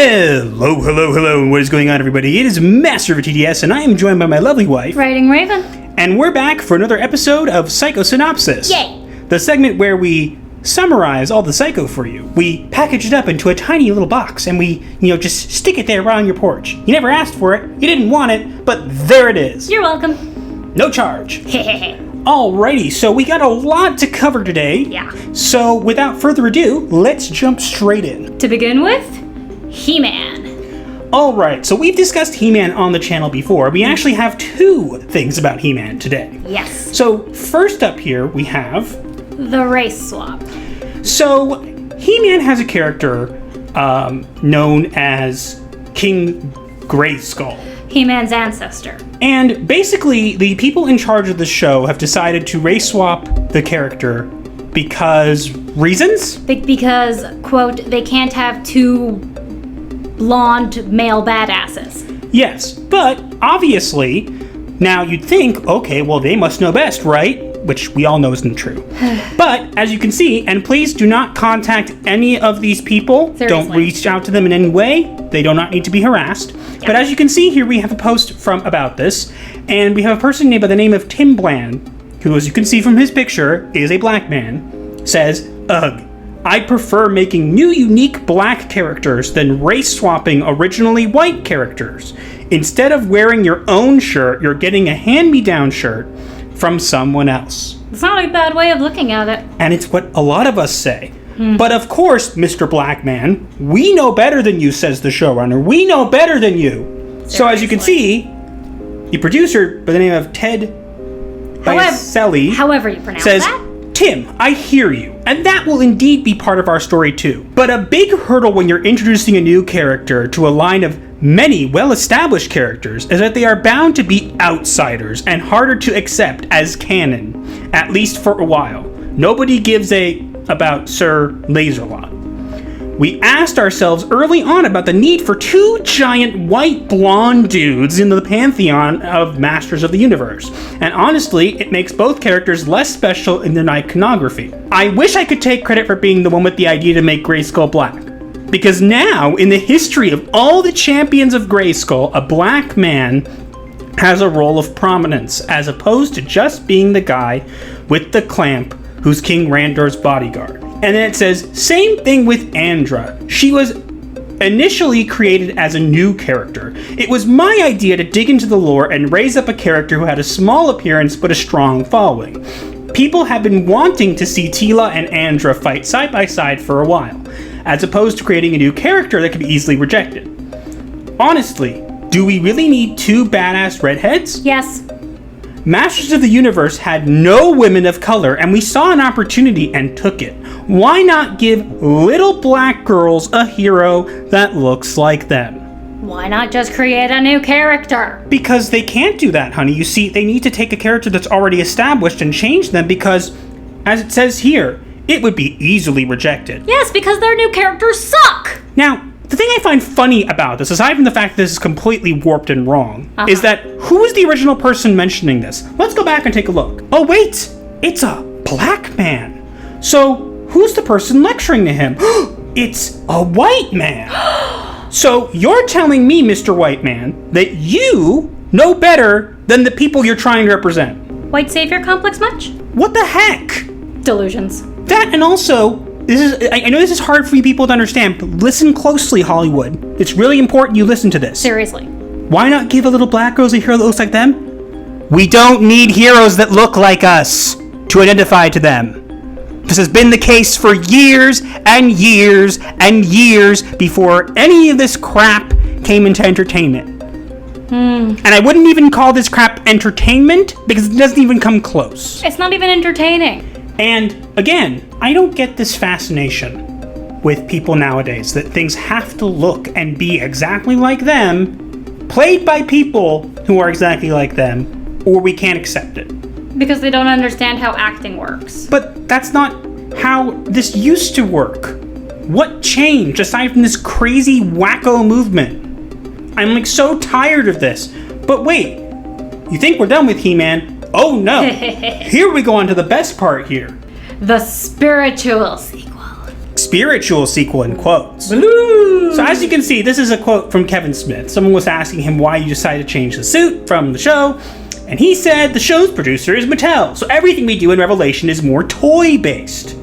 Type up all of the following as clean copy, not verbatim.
Hello, what is going on, everybody? It is Master of TDS, and I am joined by my lovely wife, Riding Raven. And we're back for another episode of Psycho-Synopsis. Yay! The segment where we summarize all the Psycho for you. We package it up into a tiny little box, and we, just stick it there right on your porch. You never asked for it, you didn't want it, but there it is. You're welcome. No charge. Alrighty, so we got a lot to cover today. Yeah. So without further ado, let's jump straight in. To begin with, HeMan. Alright, so we've discussed HeMan on the channel before. We actually have two things about HeMan today. Yes. So first up here, we have the race swap. So HeMan has a character known as King Grayskull. HeMan's ancestor. And basically, the people in charge of the show have decided to race swap the character because reasons? Because, quote, they can't have two blonde male badasses. Yes, but obviously, now you'd think, okay, well, they must know best, right? Which we all know isn't true. But, as you can see, and please do not contact any of these people. Seriously. Don't reach out to them in any way. They do not need to be harassed. Yep. But as you can see here, we have a post about this, and we have a person named by the name of Tim Bland, who, as you can see from his picture, is a black man, says, "Ugh, I prefer making new unique black characters than race swapping originally white characters. Instead of wearing your own shirt, you're getting a hand-me-down shirt from someone else." It's not a bad way of looking at it. And it's what a lot of us say. But of course, Mr. Blackman, we know better than you, says the showrunner. We know better than you. Seriously. So as you can see, the producer, by the name of Ted Biaselli, However you pronounce says, that. "Tim, I hear you, and that will indeed be part of our story too. But a big hurdle when you're introducing a new character to a line of many well-established characters is that they are bound to be outsiders and harder to accept as canon, at least for a while. Nobody gives a about Sir Laserlot. We asked ourselves early on about the need for two giant white blonde dudes in the pantheon of Masters of the Universe, and honestly, it makes both characters less special in their iconography. I wish I could take credit for being the one with the idea to make Grayskull black. Because now, in the history of all the champions of Grayskull, a black man has a role of prominence, as opposed to just being the guy with the clamp who's King Randor's bodyguard." And then it says, same thing with Andra. She was initially created as a new character. It was my idea to dig into the lore and raise up a character who had a small appearance but a strong following. People have been wanting to see Teela and Andra fight side by side for a while, as opposed to creating a new character that could be easily rejected. Honestly, do we really need two badass redheads? Yes. Masters of the Universe had no women of color, and we saw an opportunity and took it. Why not give little black girls a hero that looks like them? Why not just create a new character? Because they can't do that, honey. You see, they need to take a character that's already established and change them because, as it says here, it would be easily rejected. Yes, because their new characters suck! Now, the thing I find funny about this, aside from the fact that this is completely warped and wrong, is that who was the original person mentioning this? Let's go back and take a look. Oh wait, it's a black man. So who's the person lecturing to him? It's a white man. So you're telling me, Mr. White Man, that you know better than the people you're trying to represent. White savior complex much? What the heck? Delusions. That and also, I know this is hard for you people to understand, but listen closely, Hollywood. It's really important you listen to this. Seriously. Why not give a little black girl a hero that looks like them? We don't need heroes that look like us to identify to them. This has been the case for years and years and years before any of this crap came into entertainment. And I wouldn't even call this crap entertainment because it doesn't even come close. It's not even entertaining. And again, I don't get this fascination with people nowadays that things have to look and be exactly like them, played by people who are exactly like them, or we can't accept it. Because they don't understand how acting works. But that's not how this used to work. What changed aside from this crazy wacko movement? I'm so tired of this. But wait, you think we're done with HeMan? Oh no! Here we go on to the best part here. The spiritual sequel. spiritual sequel in quotes. So as you can see, this is a quote from Kevin Smith. Someone was asking him why you decided to change the suit from the show, and he said the show's producer is Mattel, so everything we do in Revelation is more toy-based.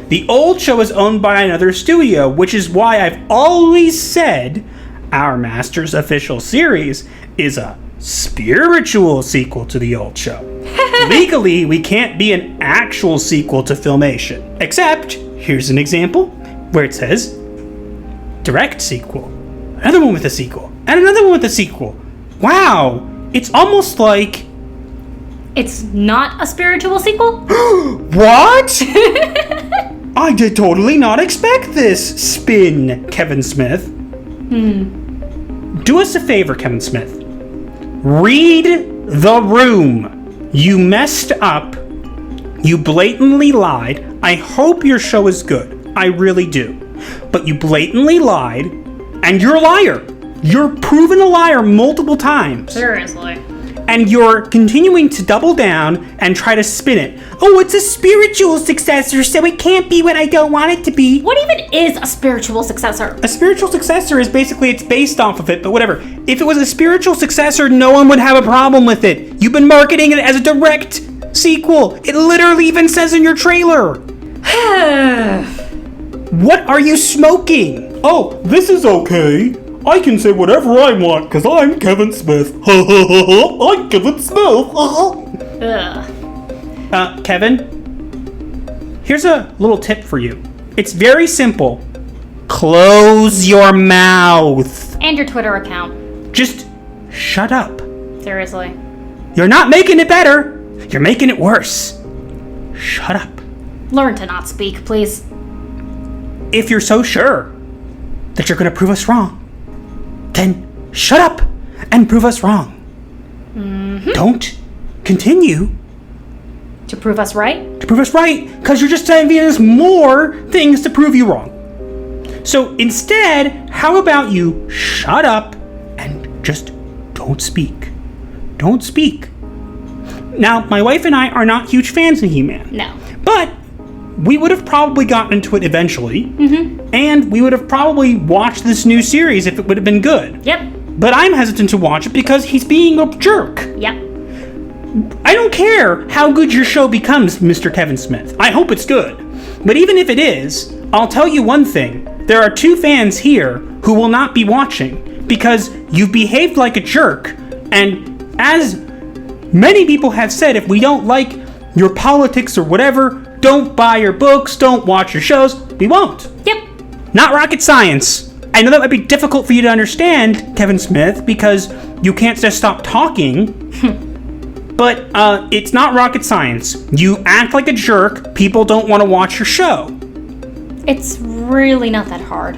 The old show is owned by another studio, which is why I've always said our Masters official series is a spiritual sequel to the old show. Legally, we can't be an actual sequel to Filmation. Except, here's an example where it says direct sequel, another one with a sequel, and another one with a sequel. Wow, it's almost like... It's not a spiritual sequel? What? I did totally not expect this spin, Kevin Smith. Do us a favor, Kevin Smith. Read the room. You messed up. You blatantly lied. I hope your show is good. I really do. But you blatantly lied, and you're a liar. You're proven a liar multiple times. Seriously. And you're continuing to double down and try to spin it. Oh, it's a spiritual successor, so it can't be what I don't want it to be. What even is a spiritual successor? A spiritual successor is basically, it's based off of it, but whatever. If it was a spiritual successor, no one would have a problem with it. You've been marketing it as a direct sequel. It literally even says in your trailer. What are you smoking? Oh, this is okay. I can say whatever I want because I'm Kevin Smith. I'm Kevin Smith. Kevin, here's a little tip for you. It's very simple. Close your mouth. And your Twitter account. Just shut up. Seriously. You're not making it better. You're making it worse. Shut up. Learn to not speak, please. If you're so sure that you're going to prove us wrong, then shut up and prove us wrong. Don't continue to prove us right, because you're just giving us more things to prove you wrong. So instead, how about you shut up and just don't speak. Don't speak. Now, my wife and I are not huge fans of HeMan. No. But we would have probably gotten into it eventually, and we would have probably watched this new series if it would have been good. Yep. But I'm hesitant to watch it because he's being a jerk. Yep. I don't care how good your show becomes, Mr. Kevin Smith. I hope it's good. But even if it is, I'll tell you one thing. There are 2 fans here who will not be watching because you've behaved like a jerk. And as many people have said, if we don't like your politics or whatever, don't buy your books, don't watch your shows. We won't. Yep. Not rocket science. I know that might be difficult for you to understand, Kevin Smith, because you can't just stop talking. But it's not rocket science. You act like a jerk. People don't want to watch your show. It's really not that hard.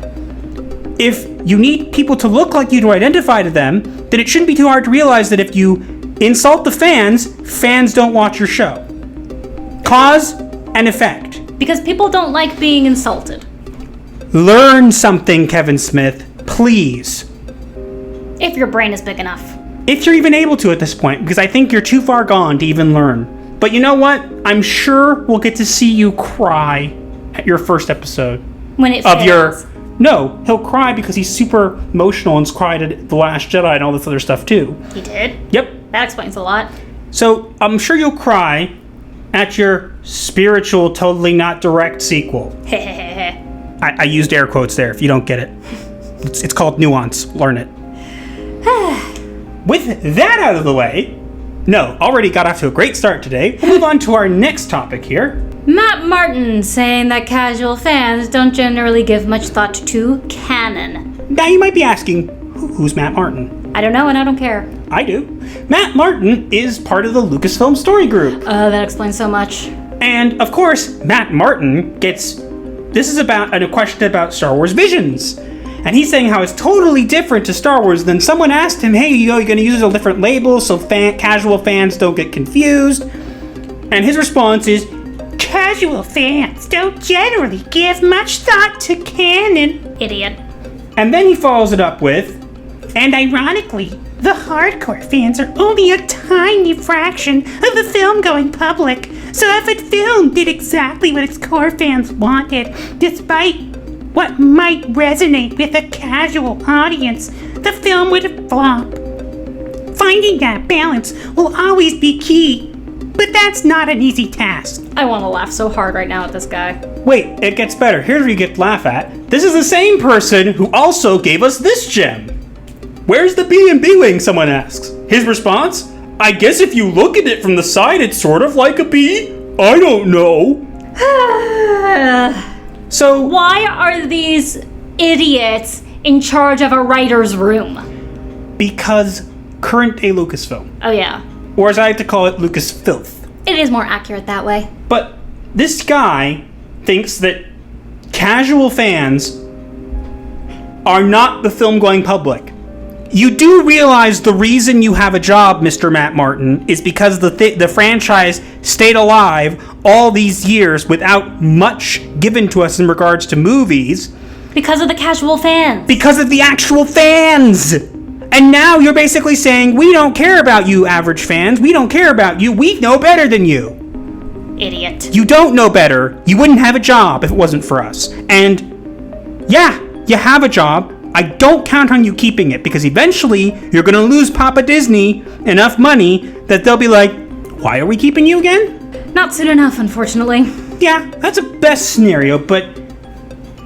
If you need people to look like you to identify to them, then it shouldn't be too hard to realize that if you insult the fans, fans don't watch your show. Cause and effect. Because people don't like being insulted. Learn something, Kevin Smith, please. If your brain is big enough. If you're even able to at this point, because I think you're too far gone to even learn. But you know what? I'm sure we'll get to see you cry at your first episode. When it fails. No, he'll cry because he's super emotional and's cried at The Last Jedi and all this other stuff too. He did? Yep. That explains a lot. So I'm sure you'll cry at your spiritual, totally not direct sequel. I used air quotes there if you don't get it. It's called nuance. Learn it. With that out of the way, no, already got off to a great start today. We'll move on to our next topic here. Matt Martin saying that casual fans don't generally give much thought to canon. Now you might be asking, who's Matt Martin? I don't know and I don't care. I do. Matt Martin is part of the Lucasfilm Story Group. That explains so much. And of course, Matt Martin gets... This is about a question about Star Wars Visions. And he's saying how it's totally different to Star Wars. Then someone asked him, hey, you're going to use a different label so casual fans don't get confused. And his response is, casual fans don't generally give much thought to canon. Idiot. And then he follows it up with, and ironically, the hardcore fans are only a tiny fraction of the film going public. So if a film did exactly what its core fans wanted, despite what might resonate with a casual audience, the film would flop. Finding that balance will always be key, but that's not an easy task. I want to laugh so hard right now at this guy. Wait, it gets better. Here's where you get to laugh at. This is the same person who also gave us this gem. Where's the B&B wing, someone asks. His response? I guess if you look at it from the side, it's sort of like a bee. I don't know. So, why are these idiots in charge of a writer's room? because current day Lucasfilm, Oh yeah. or as I like to call it, Lucas Filth. It is more accurate that way. But this guy thinks that casual fans are not the film-going public. You do realize the reason you have a job, Mr. Matt Martin, is because the franchise stayed alive all these years without much given to us in regards to movies. Because of the casual fans. Because of the actual fans! And now you're basically saying, we don't care about you, average fans. We don't care about you. We know better than you. Idiot. You don't know better. You wouldn't have a job if it wasn't for us. And yeah, you have a job. I don't count on you keeping it because eventually you're going to lose Papa Disney enough money that they'll be like, why are we keeping you again? Not soon enough, unfortunately. Yeah, that's a best scenario, but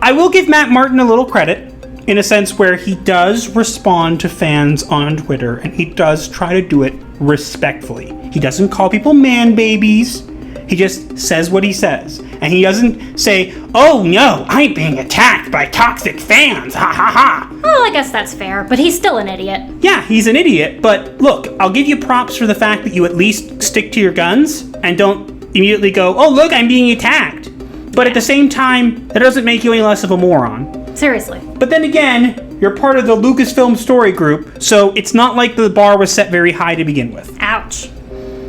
I will give Matt Martin a little credit in a sense where he does respond to fans on Twitter and he does try to do it respectfully. He doesn't call people man babies. He just says what he says. And he doesn't say, oh no, I'm being attacked by toxic fans, ha ha ha. Well, I guess that's fair, but he's still an idiot. Yeah, he's an idiot, but look, I'll give you props for the fact that you at least stick to your guns and don't immediately go, oh look, I'm being attacked. But at the same time, that doesn't make you any less of a moron. Seriously. But then again, you're part of the Lucasfilm story group, so it's not like the bar was set very high to begin with. Ouch.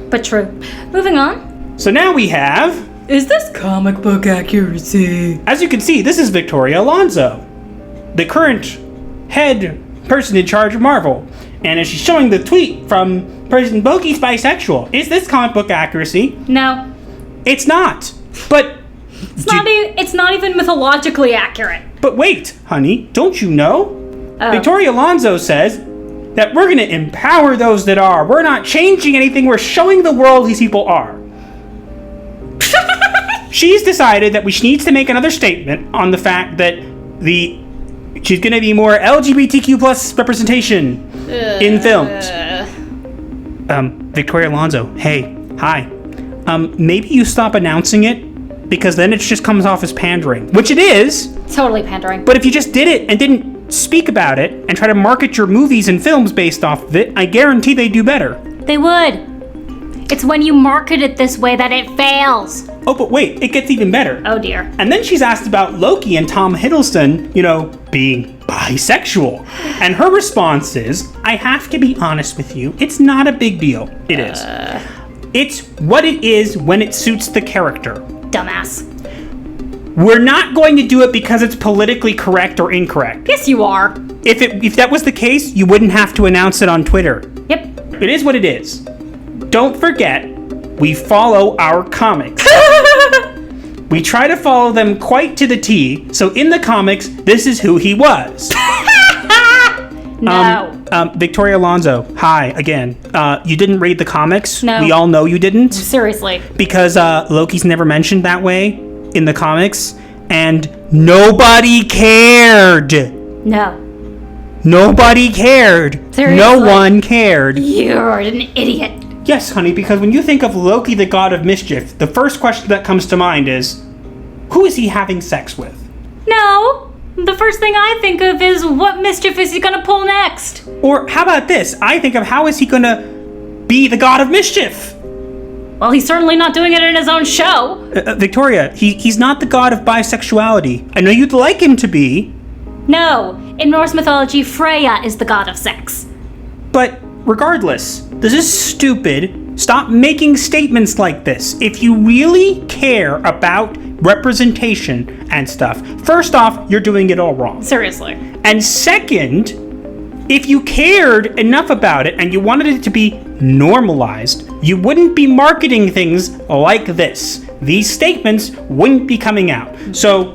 But true. Moving on. So now we have... Is this comic book accuracy? As you can see, this is Victoria Alonso, the current head person in charge of Marvel. And as she's showing the tweet from President Boki's bisexual, is this comic book accuracy? No. It's not. But... It's not even mythologically accurate. But wait, honey, don't you know? Oh. Victoria Alonso says that we're going to empower those that are. We're not changing anything. We're showing the world these people are. She's decided that she needs to make another statement on the fact that she's going to be more LGBTQ plus representation in films. Victoria Alonso, hey, hi. Maybe you stop announcing it because then it just comes off as pandering, which it is. Totally pandering. But if you just did it and didn't speak about it and try to market your movies and films based off of it, I guarantee they'd do better. They would. It's when you market it this way that it fails. Oh, but wait, it gets even better. Oh dear. And then she's asked about Loki and Tom Hiddleston, being bisexual. And her response is, I have to be honest with you, it's not a big deal. It is. It's what it is when it suits the character. Dumbass. We're not going to do it because it's politically correct or incorrect. Yes, you are. If that was the case, you wouldn't have to announce it on Twitter. Yep. It is what it is. Don't forget, we follow our comics. We try to follow them quite to the T, so in the comics, this is who he was. No. Victoria Alonso, hi, again. You didn't read the comics? No. We all know you didn't. Seriously. Because Loki's never mentioned that way in the comics, and nobody cared. No. Nobody cared. Seriously? No one cared. You're an idiot. Yes, honey, because when you think of Loki, the god of mischief, the first question that comes to mind is, who is he having sex with? No. The first thing I think of is what mischief is he gonna pull next? Or how about this? I think of how is he gonna be the god of mischief? Well, he's certainly not doing it in his own show. Victoria, he's not the god of bisexuality. I know you'd like him to be. No. In Norse mythology, Freya is the god of sex. But regardless, this is stupid. Stop making statements like this. If you really care about representation and stuff, first off, you're doing it all wrong. Seriously. And second, if you cared enough about it and you wanted it to be normalized, you wouldn't be marketing things like this. These statements wouldn't be coming out. So,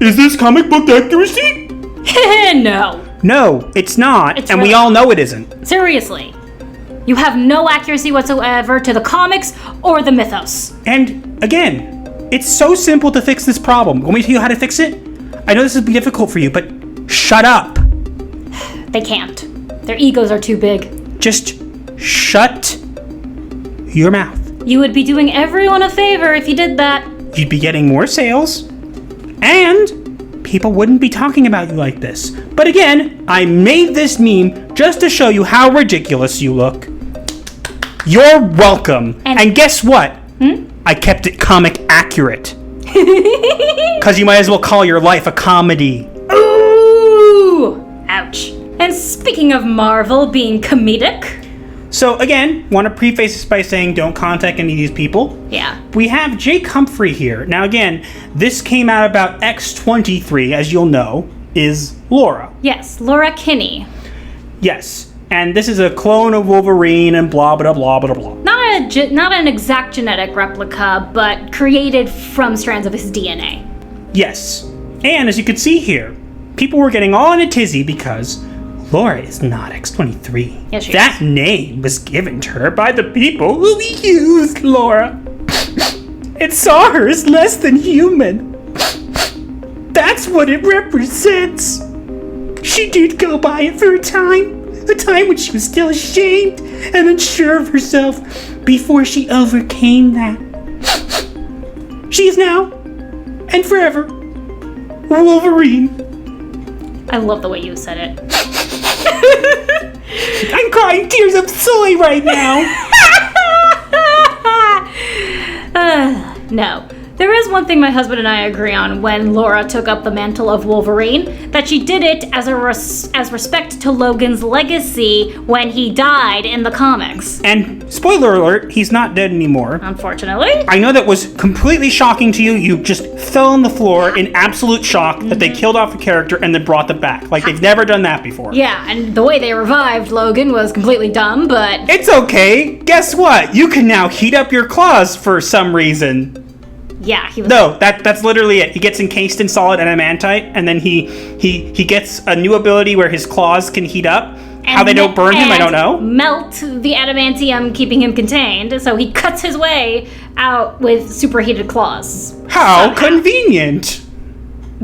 Is this comic book accuracy? No. No, it's not, It's and we really all know it isn't. Seriously. You have no accuracy whatsoever to the comics or the mythos. And again, it's so simple to fix this problem. Want me to tell you how to fix it? I know this will be difficult for you, but shut up. They can't. Their egos are too big. Just shut your mouth. You would be doing everyone a favor if you did that. You'd be getting more sales, and people wouldn't be talking about you like this. But again, I made this meme just to show you how ridiculous you look. You're welcome. And guess what? I kept it comic accurate. Because you might as well call your life a comedy. Ooh! Ouch. And speaking of Marvel being comedic... So again, want to preface this by saying don't contact any of these people. Yeah. We have Jake Humphrey here. Now again, this came out about X-23, as you'll know, is Laura. Yes, Laura Kinney. Yes, and this is a clone of Wolverine and blah, blah, blah, blah, blah. Not an exact genetic replica, but created from strands of his DNA. Yes, and as you can see here, people were getting all in a tizzy because Laura is not X-23. Yes, she that name was given to her by the people who used Laura. It saw her as less than human. That's what it represents. She did go by it for a time when she was still ashamed and unsure of herself before she overcame that. She is now, and forever, Wolverine. I love the way you said it. I'm crying tears of soy right now. No. There is one thing my husband and I agree on when Laura took up the mantle of Wolverine, that she did it as as respect to Logan's legacy when he died in the comics. And spoiler alert, he's not dead anymore. Unfortunately. I know that was completely shocking to you. You just fell on the floor in absolute shock that they killed off a character and then brought them back. Like they've never done that before. Yeah, and the way they revived Logan was completely dumb, but... It's okay. Guess what? You can now heat up your claws for some reason. Yeah, he was... No, that's literally it. He gets encased in solid adamantite, and then he gets a new ability where his claws can heat up. How they don't burn him, I don't know. Melt the adamantium, keeping him contained, so he cuts his way out with superheated claws. How convenient!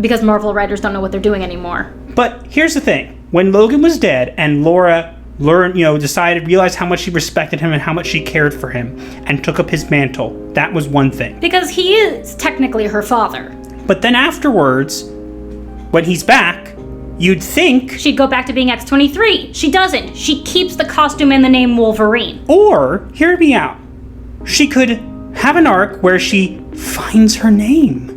Because Marvel writers don't know what they're doing anymore. But here's the thing. When Logan was dead and Laura realized how much she respected him and how much she cared for him and took up his mantle, that was one thing. Because he is technically her father. But then afterwards, when he's back, you'd think... she'd go back to being X-23. She doesn't. She keeps the costume and the name Wolverine. Or, hear me out, she could have an arc where she finds her name.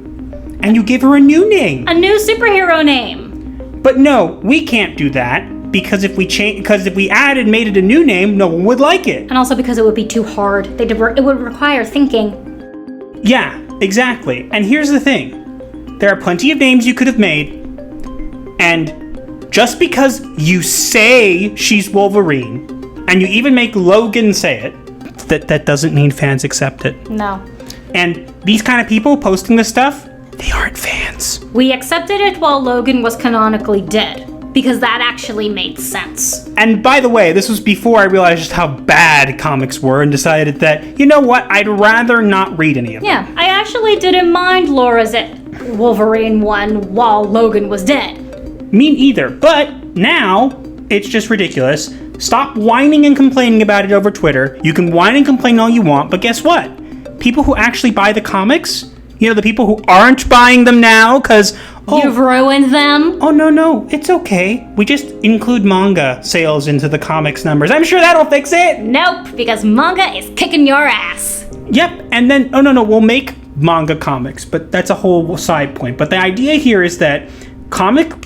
And you give her a new name. A new superhero name. But no, we can't do that. Because if we added and made it a new name, no one would like it. And also because it would be too hard. It would require thinking. Yeah, exactly. And here's the thing. There are plenty of names you could have made. And just because you say she's Wolverine, and you even make Logan say it, that doesn't mean fans accept it. No. And these kind of people posting this stuff, they aren't fans. We accepted it while Logan was canonically dead. Because that actually made sense. And by the way, this was before I realized just how bad comics were and decided that, you know what, I'd rather not read any of them. Yeah, I actually didn't mind Laura's Wolverine one while Logan was dead. Me neither, but now it's just ridiculous. Stop whining and complaining about it over Twitter. You can whine and complain all you want, but guess what? People who actually buy the comics, the people who aren't buying them now because... You've ruined them? Oh, no, it's okay. We just include manga sales into the comics numbers. I'm sure that'll fix it. Nope, because manga is kicking your ass. Yep, and then, we'll make manga comics, but that's a whole side point. But the idea here is that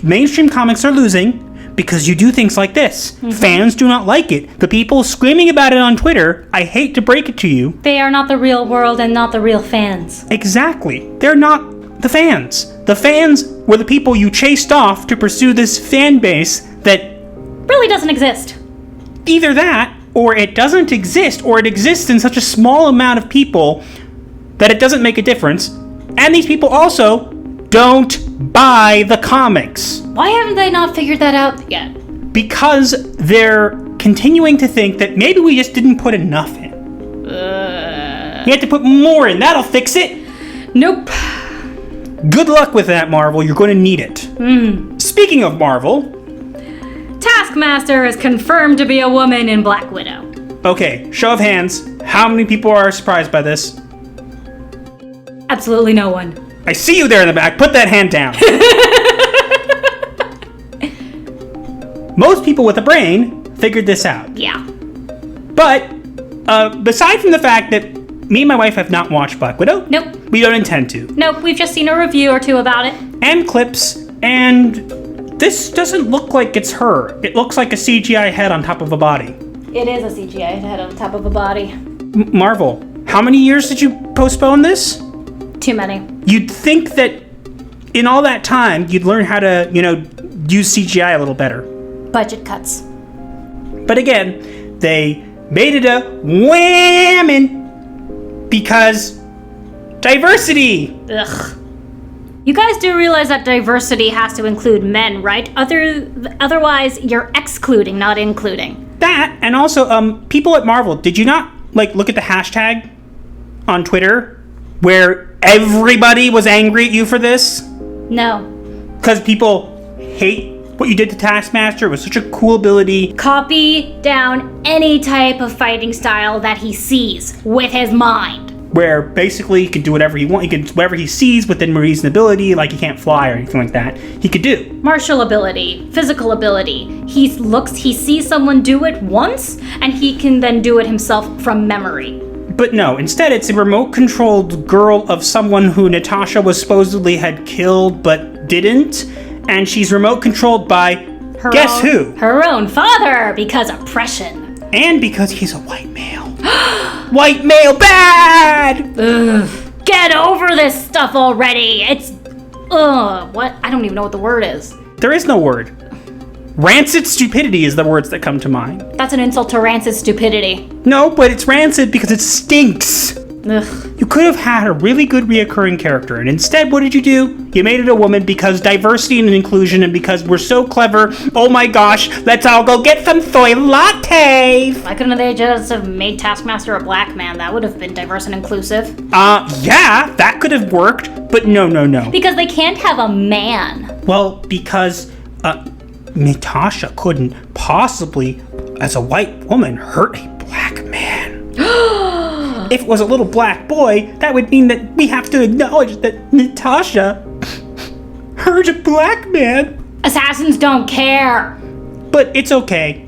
mainstream comics are losing because you do things like this. Mm-hmm. Fans do not like it. The people screaming about it on Twitter, I hate to break it to you. They are not the real world and not the real fans. Exactly. They're not the fans. The fans were the people you chased off to pursue this fan base that really doesn't exist. Either that, or it doesn't exist, or it exists in such a small amount of people that it doesn't make a difference. And these people also don't by the comics. Why haven't they not figured that out yet? Because they're continuing to think that maybe we just didn't put enough in. You have to put more in. That'll fix it. Nope. Good luck with that, Marvel. You're going to need it. Speaking of Marvel... Taskmaster is confirmed to be a woman in Black Widow. Okay, show of hands. How many people are surprised by this? Absolutely no one. I see you there in the back. Put that hand down. Most people with a brain figured this out. Yeah. But, beside from the fact that me and my wife have not watched Black Widow. Nope. We don't intend to. Nope, we've just seen a review or two about it. And clips, and this doesn't look like it's her. It looks like a CGI head on top of a body. It is a CGI head on top of a body. Marvel, how many years did you postpone this? Too many. You'd think that in all that time, you'd learn how to, use CGI a little better. Budget cuts. But again, they made it a women because diversity. Ugh. You guys do realize that diversity has to include men, right? Otherwise, you're excluding, not including. That, and also, people at Marvel, did you not, look at the hashtag on Twitter where everybody was angry at you for this? No. Because people hate what you did to Taskmaster. It was such a cool ability. Copy down any type of fighting style that he sees with his mind. Where basically he can do whatever he wants. He can whatever he sees within reasonability, like he can't fly or anything like that. He could do martial ability, physical ability. He sees someone do it once, and he can then do it himself from memory. But no, instead it's a remote-controlled girl of someone who Natasha was supposedly had killed but didn't, and she's remote-controlled by who? Her own father, because oppression. And because he's a white male. White male bad! Ugh. Get over this stuff already! It's... what? I don't even know what the word is. There is no word. Rancid stupidity is the words that come to mind. That's an insult to rancid stupidity. No, but it's rancid because it stinks. Ugh. You could have had a really good reoccurring character, and instead, what did you do? You made it a woman because diversity and inclusion, and because we're so clever. Oh my gosh, let's all go get some soy lattes! Why couldn't they just have made Taskmaster a black man? That would have been diverse and inclusive. Yeah, that could have worked, but no. Because they can't have a man. Well, because, Natasha couldn't possibly, as a white woman, hurt a black man. If it was a little black boy, that would mean that we have to acknowledge that Natasha hurt a black man. Assassins don't care. But it's okay.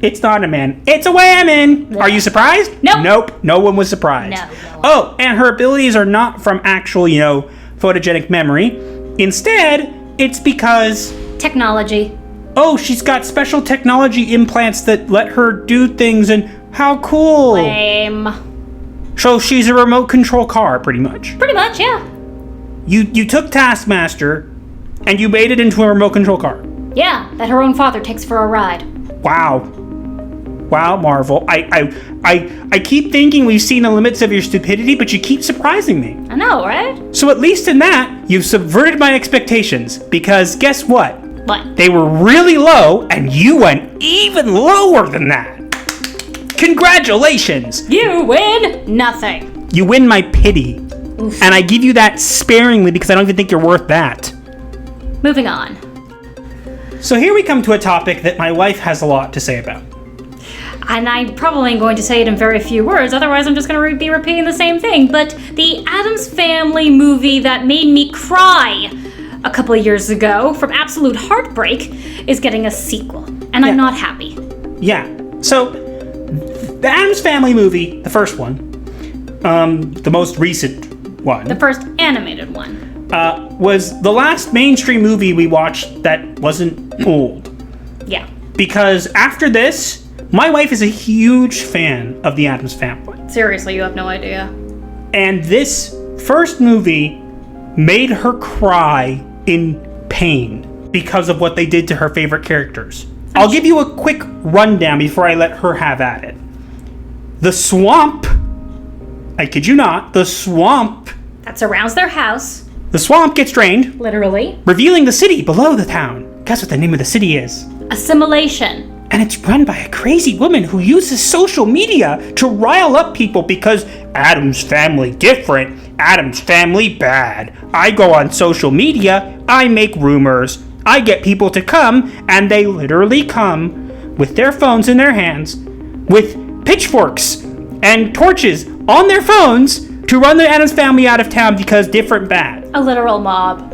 It's not a man. It's a woman. Are you surprised? Nope. Nope. No one was surprised. No. Oh, and her abilities are not from actual, photogenic memory. Instead, it's because... technology. Oh, she's got special technology implants that let her do things, and how cool. Lame. So she's a remote control car, pretty much. Pretty much, yeah. You took Taskmaster, and you made it into a remote control car. Yeah, that her own father takes for a ride. Wow, Marvel. I keep thinking we've seen the limits of your stupidity, but you keep surprising me. I know, right? So at least in that, you've subverted my expectations, because guess what? What? They were really low, and you went even lower than that. Congratulations! You win nothing. You win my pity. Oof. And I give you that sparingly because I don't even think you're worth that. Moving on. So here we come to a topic that my wife has a lot to say about. And I'm probably going to say it in very few words, otherwise I'm just going to be repeating the same thing. But the Addams Family movie that made me cry a couple of years ago from absolute heartbreak is getting a sequel. And I'm not happy. Yeah. So, the Addams Family movie, the first one, the most recent one. The first animated one. Was the last mainstream movie we watched that wasn't old. Yeah. Because after this, my wife is a huge fan of the Addams Family. Seriously, you have no idea. And this first movie made her cry in pain because of what they did to her favorite characters. I'll give you a quick rundown before I let her have at it. The swamp, I kid you not, the swamp that surrounds their house The swamp gets drained, Literally. revealing the city below the town. Guess what the name of the city is? Assimilation. And it's run by a crazy woman who uses social media to rile up people because Addams Family different, Addams Family bad. I go on social media, I make rumors, I get people to come, and they literally come with their phones in their hands, with pitchforks and torches on their phones to run the Addams Family out of town because different bad. A literal mob.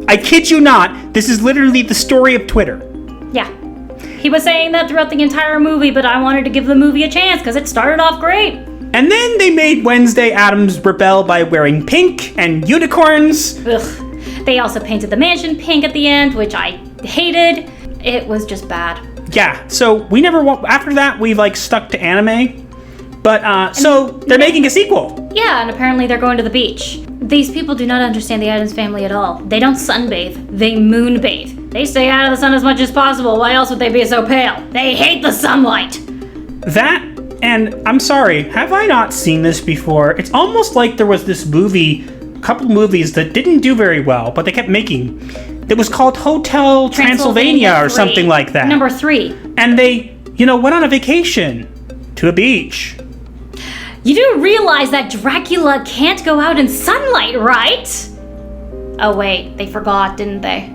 I kid you not, this is literally the story of Twitter. Yeah. He was saying that throughout the entire movie, but I wanted to give the movie a chance because it started off great. And then they made Wednesday Addams rebel by wearing pink and unicorns. Ugh. They also painted the mansion pink at the end, which I hated. It was just bad. Yeah, so we never, after that, we've like stuck to anime. But, so they're making a sequel. Yeah, and apparently they're going to the beach. These people do not understand the Addams Family at all. They don't sunbathe, they moonbathe. They stay out of the sun as much as possible. Why else would they be so pale? They hate the sunlight. That, and I'm sorry, have I not seen this before? It's almost like there was this movie, a couple movies that didn't do very well, but they kept making. It was called Hotel Transylvania or 3. something like that. Number 3. And they, went on a vacation to a beach. You do realize that Dracula can't go out in sunlight, right? Oh wait, they forgot, didn't they?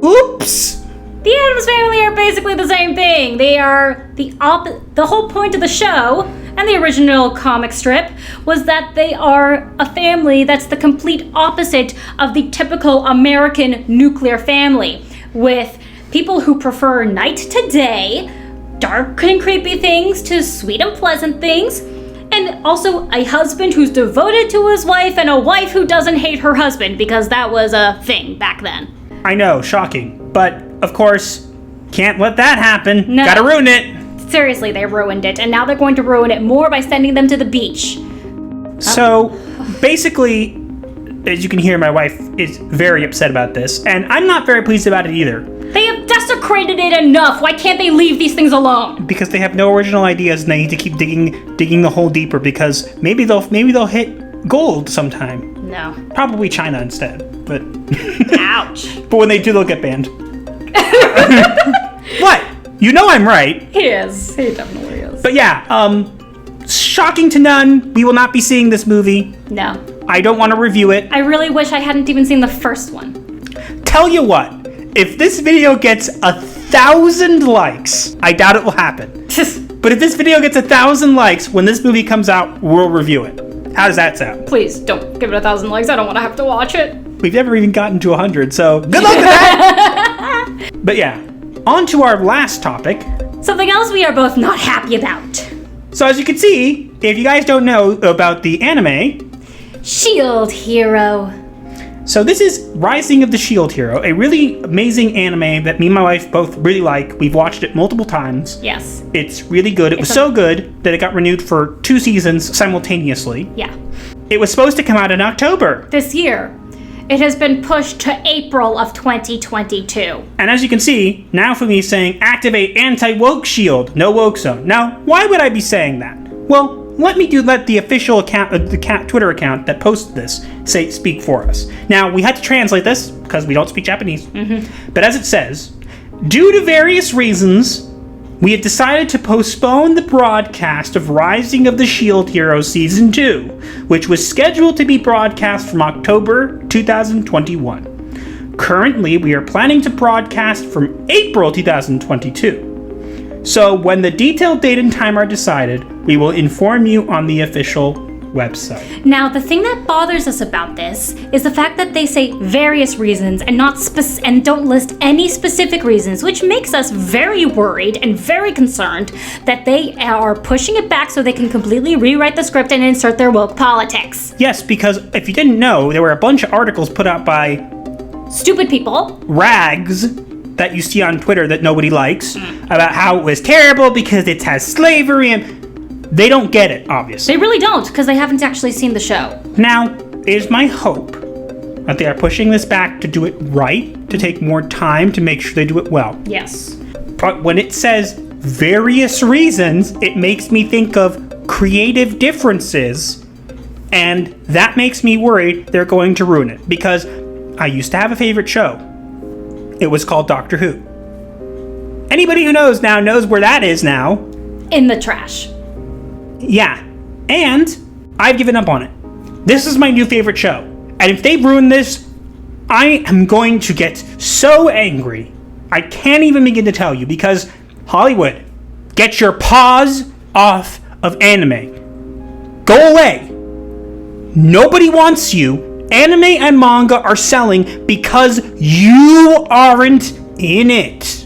Oops! The Addams Family are basically the same thing. They are the whole point of the show and the original comic strip was that they are a family that's the complete opposite of the typical American nuclear family, with people who prefer night to day, dark and creepy things to sweet and pleasant things, and also a husband who's devoted to his wife and a wife who doesn't hate her husband, because that was a thing back then. I know, shocking. But, of course, can't let that happen. No. Gotta ruin it. Seriously, they ruined it, and now they're going to ruin it more by sending them to the beach. So, basically, as you can hear, my wife is very upset about this, and I'm not very pleased about it either. They have desecrated it enough. Why can't they leave these things alone? Because they have no original ideas and they need to keep digging the hole deeper, because maybe they'll hit gold sometime. No. Probably China instead, but Ouch. but when they do, they'll get banned. What? I'm right. He is. He definitely is. But yeah, shocking to none, we will not be seeing this movie. No. I don't want to review it. I really wish I hadn't even seen the first one. Tell you what, if this video gets 1,000 likes, I doubt it will happen. But if this video gets 1,000 likes, when this movie comes out, we'll review it. How does that sound? Please don't give it 1,000 likes. I don't want to have to watch it. We've never even gotten to 100, so good luck with that! But yeah, on to our last topic. Something else we are both not happy about. So as you can see, if you guys don't know about the anime, Shield Hero. so this is Rising of the Shield Hero, a really amazing anime that me and my wife both really like. We've watched it multiple times. Yes. It's really good. It was so good that it got renewed for 2 seasons simultaneously. Yeah. It was supposed to come out in October. This year. It has been pushed to April of 2022. And as you can see, now for me saying activate anti-woke shield, no woke zone. Now, why would I be saying that? Well, let the official account, Twitter account that posted this, speak for us. Now, we had to translate this because we don't speak Japanese. But as it says, due to various reasons, we have decided to postpone the broadcast of Rising of the Shield Hero Season 2, which was scheduled to be broadcast from October 2021. Currently, we are planning to broadcast from April 2022. So when the detailed date and time are decided, we will inform you on the official website. Now, the thing that bothers us about this is the fact that they say various reasons and and don't list any specific reasons, which makes us very worried and very concerned that they are pushing it back so they can completely rewrite the script and insert their woke politics. Yes, because if you didn't know, there were a bunch of articles put out by Stupid people. rags that you see on Twitter that nobody likes about how it was terrible because it has slavery, and they don't get it, obviously. They really don't, because they haven't actually seen the show. Now, it is my hope that they are pushing this back to do it right, to take more time to make sure they do it well. Yes. But when it says various reasons, it makes me think of creative differences, and that makes me worried they're going to ruin it. Because I used to have a favorite show. It was called Doctor Who. Anybody who knows now knows where that is now. In the trash. Yeah, and I've given up on it. This is my new favorite show. And if they ruin this, I am going to get so angry. I can't even begin to tell you, because Hollywood, get your paws off of anime. Go away. Nobody wants you. Anime and manga are selling because you aren't in it.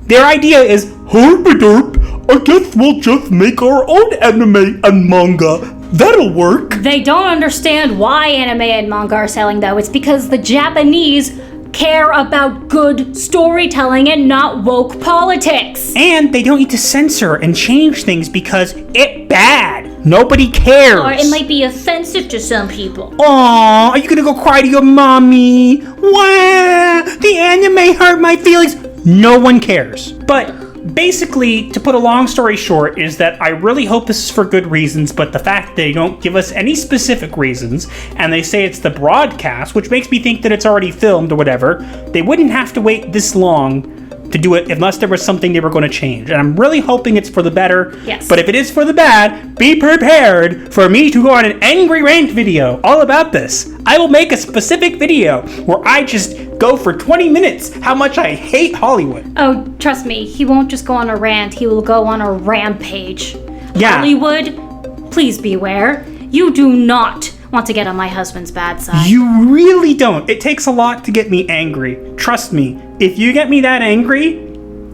Their idea is, I guess we'll just make our own anime and manga. That'll work. They don't understand why anime and manga are selling, though. It's because the Japanese care about good storytelling and not woke politics. And they don't need to censor and change things because it's bad. Nobody cares. Or it might be offensive to some people. Aww, are you gonna go cry to your mommy? Wah, the anime hurt my feelings. No one cares. But basically, to put a long story short, is that I really hope this is for good reasons, but the fact they don't give us any specific reasons, and they say it's the broadcast, which makes me think that it's already filmed or whatever, they wouldn't have to wait this long to do it unless there was something they were going to change. And I'm really hoping it's for the better. Yes. But if it is for the bad, be prepared for me to go on an angry rant video all about this. I will make a specific video where I just go for 20 minutes how much I hate Hollywood. Oh, trust me, he won't just go on a rant, he will go on a rampage. Yeah. Hollywood, please beware. You do not want to get on my husband's bad side. You really don't. It takes a lot to get me angry. Trust me, if you get me that angry,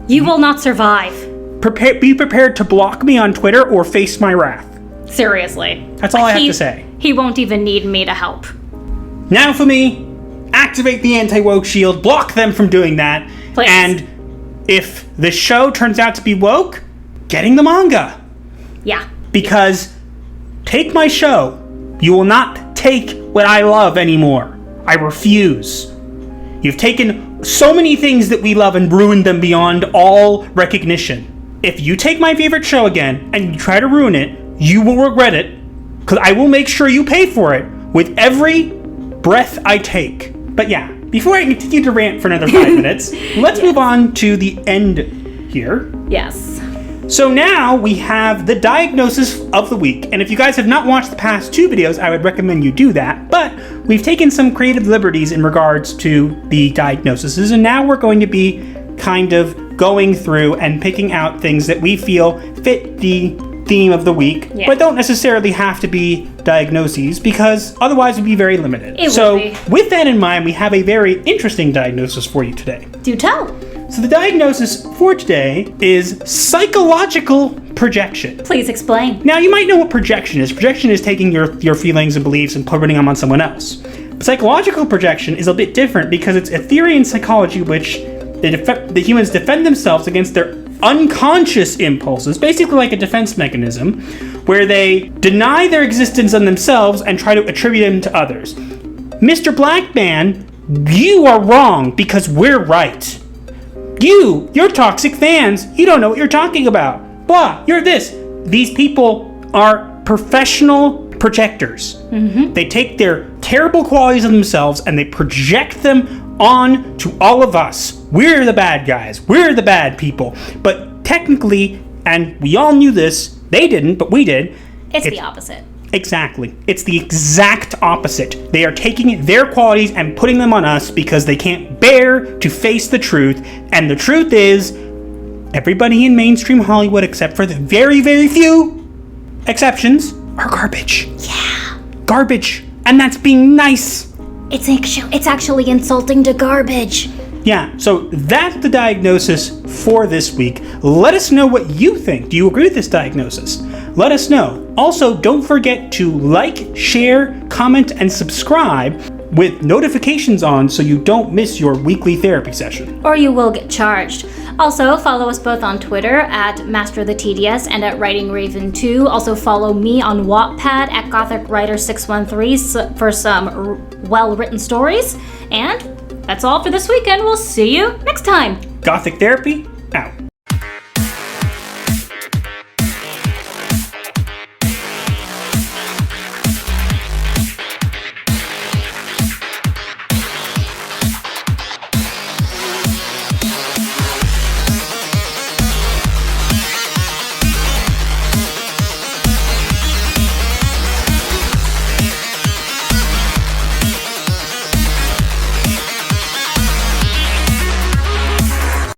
You will not survive. be prepared to block me on Twitter or face my wrath. Seriously. That's all I have to say. He won't even need me to help. Now for me, activate the anti-woke shield, block them from doing that. Please. And if the show turns out to be woke, getting the manga. Yeah. Because take my show. You will not take what I love anymore. I refuse. You've taken so many things that we love and ruined them beyond all recognition. If you take my favorite show again and you try to ruin it, you will regret it, because I will make sure you pay for it with every breath I take. But yeah, before I continue to rant for another 5 minutes, let's move on to the end here. Yes. So now we have the diagnosis of the week, and if you guys have not watched the past 2 videos, I would recommend you do that, but we've taken some creative liberties in regards to the diagnoses, and now we're going to be kind of going through and picking out things that we feel fit the theme of the week, but don't necessarily have to be diagnoses, because otherwise we'd be very limited. It would be. With that in mind, we have a very interesting diagnosis for you today. Do tell. So the diagnosis for today is psychological projection. Please explain. Now, you might know what projection is. Projection is taking your feelings and beliefs and putting them on someone else. But psychological projection is a bit different because it's a theory in psychology which the humans defend themselves against their unconscious impulses, basically like a defense mechanism, where they deny their existence on themselves and try to attribute them to others. Mr. Black Man, you are wrong because we're right. You're toxic fans. You don't know what you're talking about. Blah, you're this. These people are professional projectors. They take their terrible qualities of themselves and they project them on to all of us. We're the bad guys. We're the bad people. But technically, and we all knew this, they didn't, but we did. It's the opposite. Exactly. It's the exact opposite. They are taking their qualities and putting them on us because they can't bear to face the truth. And the truth is, everybody in mainstream Hollywood, except for the very, very few exceptions, are garbage. Yeah. Garbage. And that's being nice. It's actually insulting to garbage. Yeah, so that's the diagnosis for this week. Let us know what you think. Do you agree with this diagnosis? Let us know. Also, don't forget to like, share, comment, and subscribe with notifications on so you don't miss your weekly therapy session. Or you will get charged. Also, follow us both on Twitter at MasterTheTDS and at WritingRaven2. Also, follow me on Wattpad at GothicWriter613 for some well-written stories. And that's all for this weekend. We'll see you next time. Gothic Therapy,